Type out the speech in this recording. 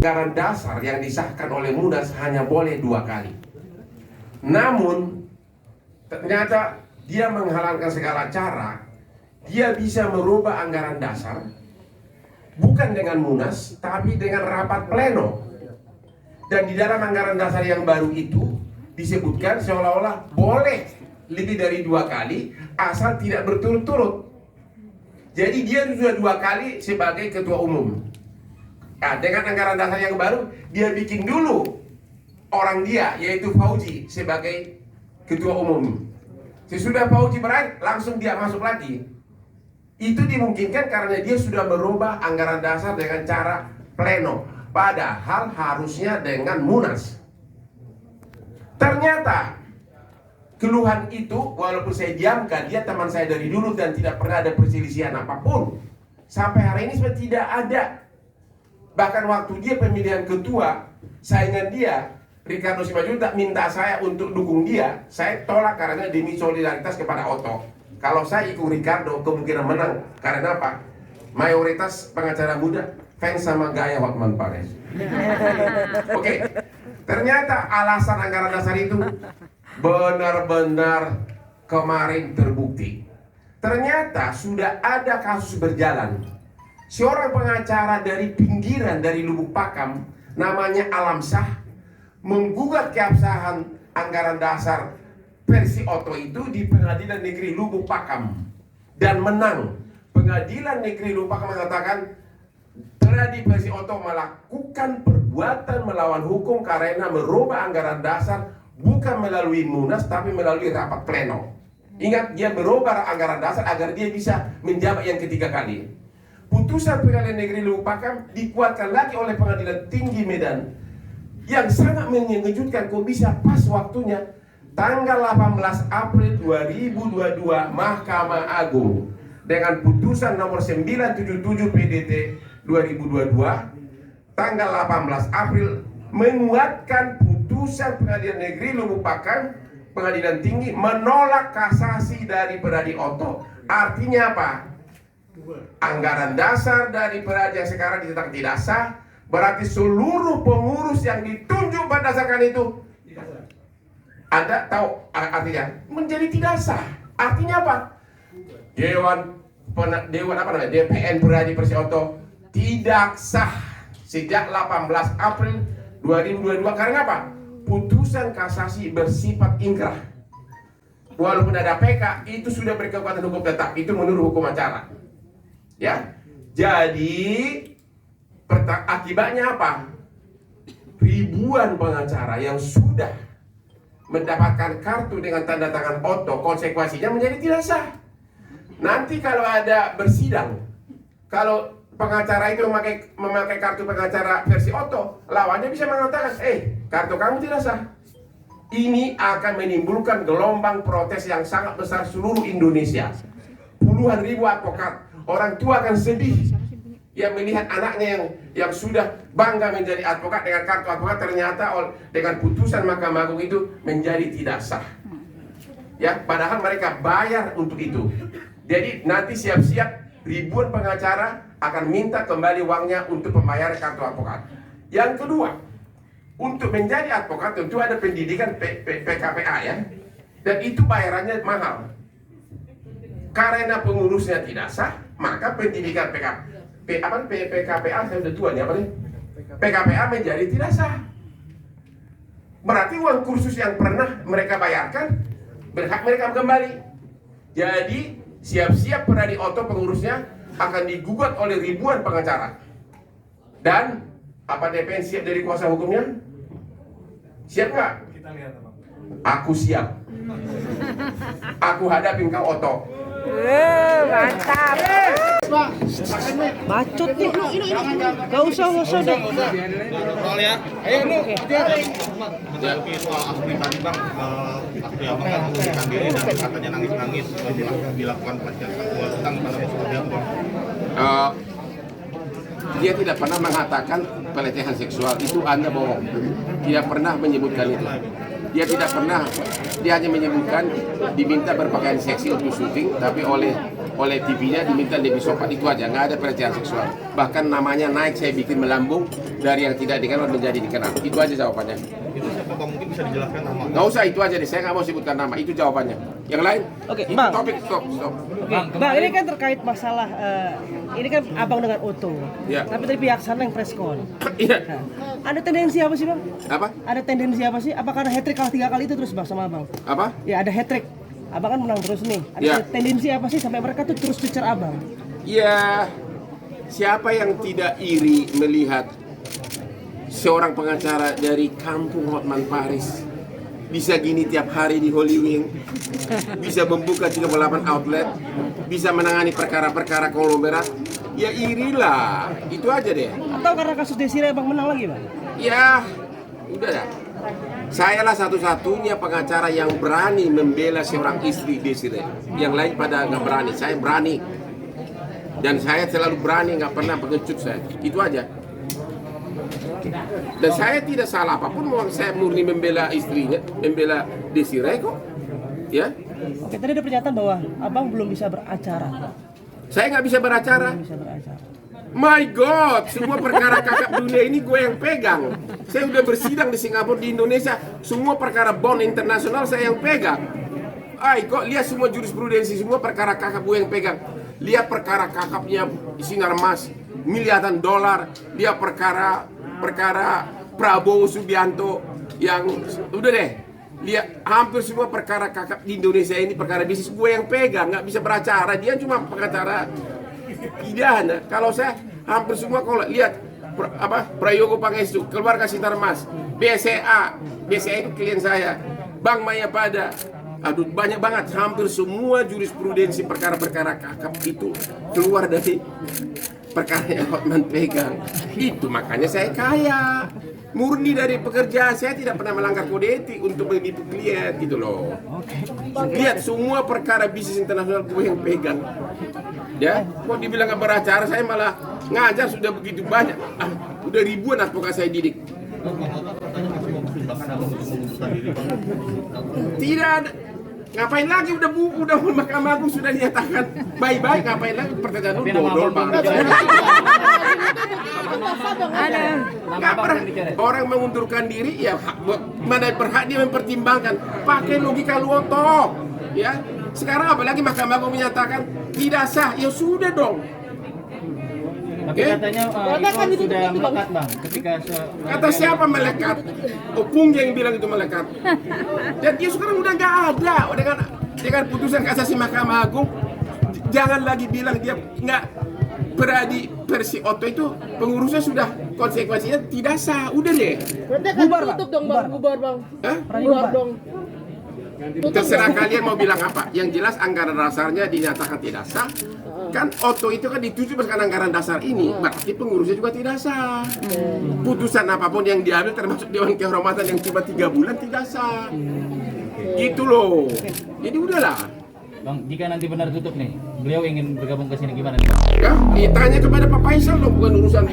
Anggaran dasar yang disahkan oleh Munas hanya boleh 2 kali. Namun ternyata dia menghalalkan segala cara. Dia bisa merubah anggaran dasar bukan dengan Munas, tapi dengan rapat pleno. Dan di dalam anggaran dasar yang baru itu disebutkan seolah-olah boleh lebih dari 2 kali asal tidak berturut-turut. Jadi dia sudah 2 kali sebagai ketua umum. Nah, dengan anggaran dasar yang baru, dia bikin dulu orang dia, yaitu Fauzi sebagai ketua umum. Sesudah Fauzi berakhir, langsung dia masuk lagi. Itu dimungkinkan karena dia sudah merubah anggaran dasar dengan cara pleno. Padahal harusnya dengan Munas. Ternyata keluhan itu, walaupun saya diamkan, dia teman saya dari dulu dan tidak pernah ada perselisihan apapun. Sampai hari ini sebenarnya tidak ada. Bahkan waktu dia pemilihan ketua, saingan dia, Ricardo Simanjuntak minta saya untuk dukung dia. Saya tolak karena demi solidaritas kepada Otto. Kalau saya ikut Ricardo, kemungkinan menang. Karena apa? Mayoritas pengacara muda fans sama gaya Hotman Paris. Oke. Ternyata alasan anggaran dasar itu benar-benar kemarin terbukti. Ternyata sudah ada kasus berjalan. Seorang pengacara dari pinggiran dari Lubuk Pakam, namanya Alamsah, menggugat keabsahan anggaran dasar versi Otto itu di Pengadilan Negeri Lubuk Pakam dan menang. Pengadilan Negeri Lubuk Pakam mengatakan Pradi versi Otto melakukan perbuatan melawan hukum karena merubah anggaran dasar bukan melalui Munas tapi melalui rapat pleno. Ingat, dia merubah anggaran dasar agar dia bisa menjabat yang ketiga kali. Putusan Pengadilan Negeri Lubuk Pakam dikuatkan lagi oleh Pengadilan Tinggi Medan yang sangat mengejutkan. Kok bisa pas waktunya tanggal 18 April 2022 Mahkamah Agung dengan putusan nomor 977 PDT 2022 tanggal 18 April menguatkan putusan Pengadilan Negeri Lubuk Pakam Pengadilan Tinggi menolak kasasi dari Pradi Otto. Artinya apa? Anggaran dasar dari Pradi yang sekarang ditetapkan tidak sah. Berarti seluruh pengurus yang ditunjuk berdasarkan itu, Anda tahu artinya menjadi tidak sah. Artinya apa? DPN Pradi versi Otto tidak sah sejak 18 April 2022 karena apa? Putusan kasasi bersifat ingkrah. Walaupun ada PK, itu sudah berkekuatan hukum tetap. Itu menurut hukum acara. Ya, jadi akibatnya apa? Ribuan pengacara yang sudah mendapatkan kartu dengan tanda tangan Otto, konsekuensinya menjadi tidak sah. Nanti kalau ada bersidang, kalau pengacara itu memakai kartu pengacara versi Otto, lawannya bisa mengatakan, kartu kamu tidak sah. Ini akan menimbulkan gelombang protes yang sangat besar seluruh Indonesia. Puluhan ribu advokat, orang tua akan sedih yang melihat anaknya yang sudah bangga menjadi advokat dengan kartu advokat ternyata dengan putusan Mahkamah Agung itu menjadi tidak sah. Ya, padahal mereka bayar untuk itu. Jadi nanti siap-siap ribuan pengacara akan minta kembali uangnya untuk pembayaran kartu advokat. Yang kedua, untuk menjadi advokat tentu ada pendidikan PKPA ya. Dan itu bayarannya mahal. Karena pengurusnya tidak sah, maka pendidikan PKPA saya udah tua nih apa nih? PKPA menjadi tidak sah. Berarti uang kursus yang pernah mereka bayarkan berhak mereka kembali. Jadi siap-siap Pradi Otto pengurusnya akan digugat oleh ribuan pengacara. Dan apa DPN siap dari kuasa hukumnya? Siap nggak? Kita lihat apa? Aku siap. Aku hadapin kau Otto. Mantap. Bacot nih. Gak usah deh. Soal ya. Ayo lu. Tapi soal asli tadi bang, waktu abang kan mengundurkan diri dan katanya nangis-nangis setelah dilakukan pelecehan seksual tentang seperti apa? Dia tidak pernah mengatakan pelecehan seksual itu Anda bohong. Dia pernah menyebutkan itu. Dia tidak pernah, dia hanya menyebutkan diminta berpakaian seksi untuk syuting, tapi oleh oleh TV-nya diminta lebih sopan, itu aja, nggak ada pelecehan seksual. Bahkan namanya naik, saya bikin melambung dari yang tidak dikenal menjadi dikenal. Itu aja jawabannya. Itu siapa Bang? Mungkin bisa dijelaskan nama. Nggak usah, itu aja deh, saya nggak mau sebutkan nama, itu jawabannya. Yang lain? Oke, Itu Bang. topik, stop. Bang, ini kan terkait masalah ini kan abang dengan Otto. Ya. Tapi dari pihak sana yang preskon. Iya. Nah, ada tendensi apa sih, Bang? Apa? Ada tendensi apa sih? Apa karena hat-trick kalah 3 kali itu terus Bang sama Abang? Apa? Ya ada hat-trick. Abang kan menang terus nih. Ada Ya. tendensi apa sih sampai mereka tuh terus bicara Abang? Ya, siapa yang tidak iri melihat seorang pengacara dari kampung Hotman Paris bisa gini tiap hari di Holy Wing, bisa membuka 38 outlet, bisa menangani perkara-perkara konglomerat, ya irilah, itu aja deh. Atau karena kasus Desiree Abang menang lagi, Bang? Ya, udah dah. Saya lah satu-satunya pengacara yang berani membela seorang istri Desiree. Yang lain pada nggak berani, saya berani. Dan saya selalu berani, nggak pernah pengecut saya. Itu aja. Dan saya tidak salah apapun, saya murni membela istrinya, membela Desiree kok. Ya, Oke, tadi ada pernyataan bahwa Abang belum bisa beracara. saya nggak bisa beracara. Belum bisa beracara. My God, semua perkara kakap dunia ini gue yang pegang. Saya udah bersidang di Singapura, di Indonesia, semua perkara bond internasional saya yang pegang. Kok lihat semua jurisprudensi, semua perkara kakap gue yang pegang. Lihat perkara kakapnya Sinar Mas, miliaran dolar. Lihat perkara Prabowo Subianto yang udah deh. Lihat hampir semua perkara kakap di Indonesia ini, perkara bisnis gue yang pegang, nggak bisa beracara. Dia cuma pengacara pidana. Kalau saya hampir semua, kalau lihat Prayogo Pangestu, keluarga Sinar Mas, BCA itu klien saya, Bank Mayapada, aduh banyak banget, hampir semua jurisprudensi perkara-perkara kakap itu keluar dari perkara yang Hotman pegang. Itu makanya saya kaya, murni dari pekerjaan, saya tidak pernah melanggar kode etik untuk menipu klien gitu loh. Lihat semua perkara bisnis internasional gue yang pegang. Ya, kok dibilang nggak beracara, saya malah ngajar sudah begitu banyak. Udah ribuan advokat saya didik. Tidak ada. Ngapain lagi, udah Mahkamah Agung sudah dinyatakan baik-baik, ngapain lagi pertanyaan lu dodol banget. Nggak pernah orang mengundurkan diri ya mana berhak dia mempertimbangkan, pakai logika lu otok, ya. Sekarang apalagi Mahkamah Agung menyatakan tidak sah, ya sudah dong. Tapi katanya itu sudah melekat Bang ketika Kata siapa melekat? Opung yang bilang itu melekat. Dan dia sekarang udah nggak ada dengan putusan kasasi Mahkamah Agung. Jangan lagi bilang dia nggak berani versi Otto itu pengurusnya sudah konsekuensinya tidak sah. Udah deh. Berarti akan tutup dong Bang, bubar Bang. Hah? Bubar dong. Terserah kalian mau bilang apa. Yang jelas anggaran dasarnya dinyatakan tidak sah. Kan Otto itu kan dituju berdasarkan anggaran dasar ini, berarti pengurusnya juga tidak sah. Putusan apapun yang diambil termasuk Dewan Kehormatan yang cuma 3 bulan tidak sah. Gitu loh. Jadi udahlah. Bang, jika nanti benar tutup nih, beliau ingin bergabung ke sini gimana nih? Ya, tanya kepada Pak Faisal loh, bukan urusan